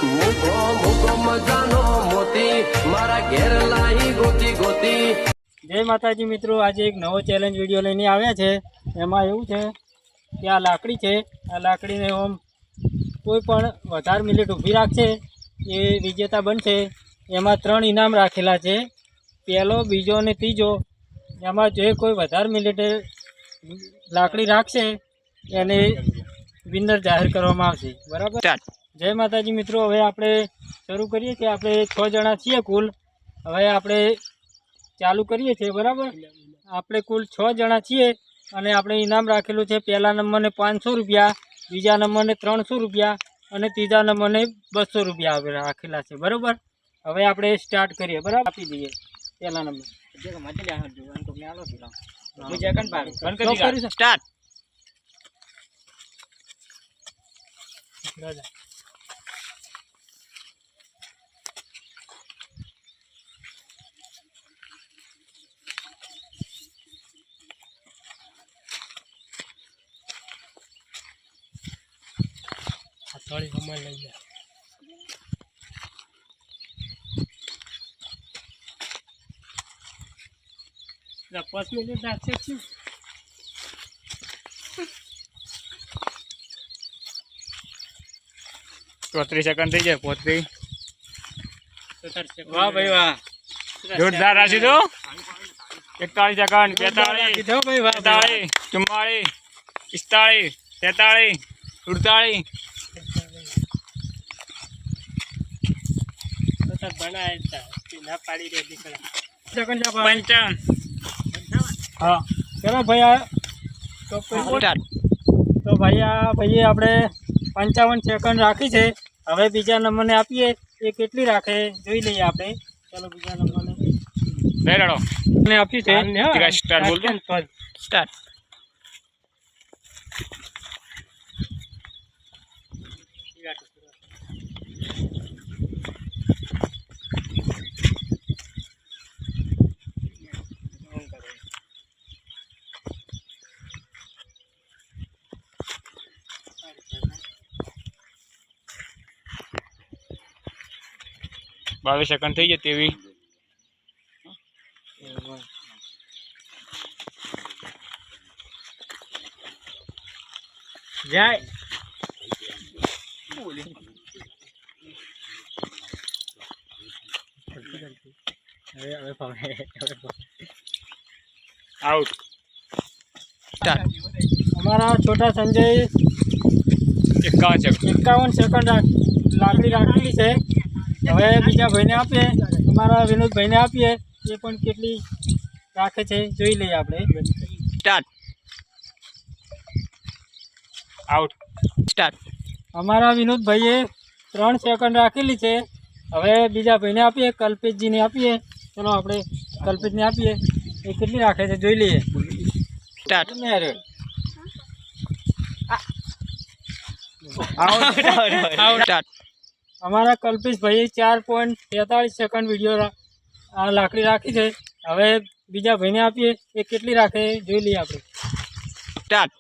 મુગો મુગો મજાનો મોતી મારા ઘેર લાઈ ગોતી ગોતી। જય માતાજી મિત્રો, આજે એક નવો ચેલેન્જ વિડીયો લઈને આવ્યા છે। એમાં એવું છે કે આ લાકડી છે, આ લાકડીને ઓમ કોઈ પણ વધારે મિનિટ ઊભી રાખશે એ વિજેતા બનશે। એમાં 3 ઇનામ રાખેલા છે, પહેલો, બીજો અને ત્રીજો। એમાં જે કોઈ વધારે મિનિટે લાકડી રાખશે એને વિનર જાહેર કરવામાં આવશે, બરાબર। જય માતાજી મિત્રો, હવે આપણે શરૂ કરીએ કે આપણે 6 જણા છીએ કુલ। હવે આપણે ચાલુ કરીએ છીએ, બરાબર। આપણે કુલ 6 જણા છીએ અને આપણે ઇનામ રાખેલું છે પહેલા નંબરને 500 રૂપિયા, બીજા નંબરને 300 રૂપિયા અને ત્રીજા નંબરને 200 રૂપિયા રાખેલા છે, બરાબર। હવે આપણે સ્ટાર્ટ કરીએ, બરાબર। આપી દઈએ પહેલા નંબર સ્ટાર્ટ। થોડી સમય લઈ જાય, 5 મિનિટ રાખશે શું? 34 સેકન્ડ થઈ જાય, 35। વાહ ભાઈ વાહ, જોરદાર રાશી દો। 41 સેકન્ડ, 45, કીધો ભાઈ વાહ, 43, 44, 45, 43, 48। ના પાડી દે દીકરા। 55। હા ચલો ભાઈ, તો ભાઈ આ ભાઈએ આપણે 55 સેકન્ડ રાખી છે। હવે બીજા નંબરને આપીએ, એ કેટલી રાખે જોઈ લઈએ આપણે। ચલો બીજા નંબરને બેરાડો ને આપી છે, સ્ટાર્ટ બોલ દો, સ્ટાર્ટ। बावीस सेकंड थी जती हुई, જાય आउट। हमारा छोटा संजय 51 सेकंड लाकड़ी રાખેલી છે। હવે બીજા ભાઈને આપીએ, અમારા વિનોદભાઈને આપીએ, એ પણ કેટલી રાખે છે જોઈ લઈએ આપણે। स्टार्ट। आउट। स्टार्ट। અમારા વિનોદભાઈએ 3 સેકન્ડ રાખેલી છે। હવે બીજા ભાઈને આપીએ, કલ્પેશજીને આપીએ। ચલો આપણે કલ્પેશને આપીએ, એ કેટલી રાખે છે જોઈ લઈએ। स्टार्ट। आउट। स्टार्ट। અમારા કલ્પેશભાઈએ 4.43 સેકન્ડ વિડીયો આ લાકડી રાખી છે। હવે બીજા ભાઈને આપીએ, એ કેટલી રાખે જોઈ લઈએ આપણે। स्टार्ट।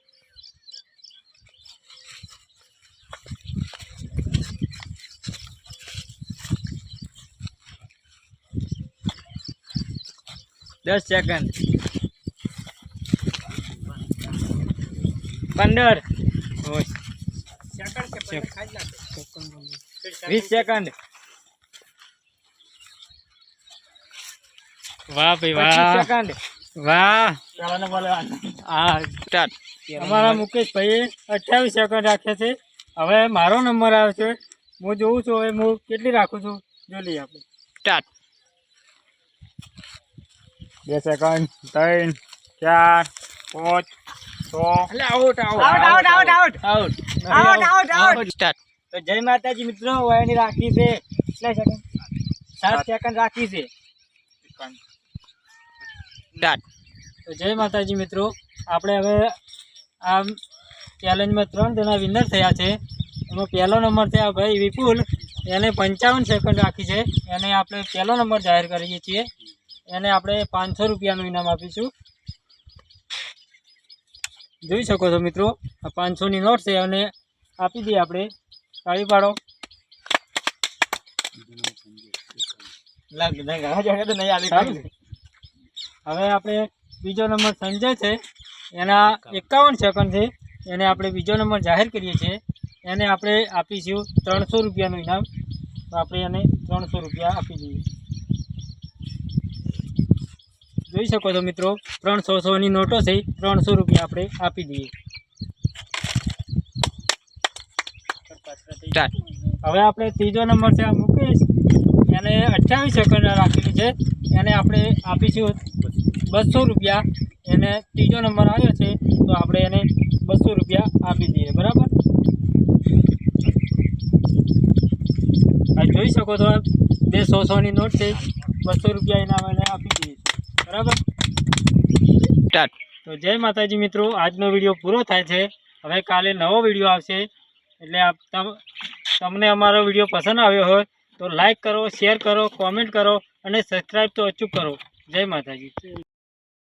दस सेकंड, 15, 20 सेकंड। वाह भाई वाह, 25 सेकंड। वाह। हाँ स्टार्ट। અમારા મુકેશભાઈએ 28 સેકન્ડ રાખ્યા છે। હવે મારો નંબર આવ્યો છે, હું જોઉં છું હવે હું કેટલી રાખું છું જોઈ લઈએ આપણે। स्टार्ट। 2 सेकंड, 3, 4, 5, 6। Out start. તો જય માતાજી મિત્રો, એની રાખી છે કેટલા સેકન્ડ? 7 સેકન્ડ રાખી છે। स्टार्ट। તો જય માતાજી મિત્રો, આપણે હવે આ ચેલેન્જમાં 3 જણા વિનર થયા છે। એમાં પહેલો નંબર થયા ભાઈ વિપુલ, એને 55 સેકન્ડ રાખી છે। એને આપણે પહેલો નંબર જાહેર કરીએ છીએ। એને આપણે 500 રૂપિયાનું ઇનામ આપીશું। જોઈ શકો છો મિત્રો, આ 500ની નોટ છે અને આપી દઈએ આપણે। તાળી પાડો। હવે આપણે બીજો નંબર સંજય છે, એના 51 સેકન્ડ છે. એને આપણે બીજો નંબર જાહેર કરીએ છીએ. એને આપણે આપીશું 300 રૂપિયાનું ઇનામ. તો આપણે એને 300 રૂપિયા આપી દઈએ. જોઈ શકો છો મિત્રો, 300ની નોટો છે, 300 રૂપિયા આપણે આપી દઈએ. સ્ટાર્ટ. હવે આપણે ત્રીજો નંબર છે મુકેશ, એને 28 સેકન્ડ રાખેલી છે. એને આપણે આપીશું 200 રૂપિયા. એને ત્રીજો નંબર આવ્યો છે, તો આપણે એને 200 રૂપિયા આપી દઈએ. બરાબર, આ જોઈ શકો છો 200ની નોટ છે, 200 રૂપિયા એના એને આપી દઈએ છીએ. બરાબર. સ્ટાર્ટ. તો જય માતાજી મિત્રો, આજનો વિડીયો પૂરો થાય છે. હવે કાલે નવો વિડીયો આવશે. એટલે તમને અમારો વિડીયો પસંદ આવ્યો હોય તો લાઈક કરો, શેર કરો, કોમેન્ટ કરો અને સબસ્ક્રાઈબ તો અચૂક કરો. જય માતાજી.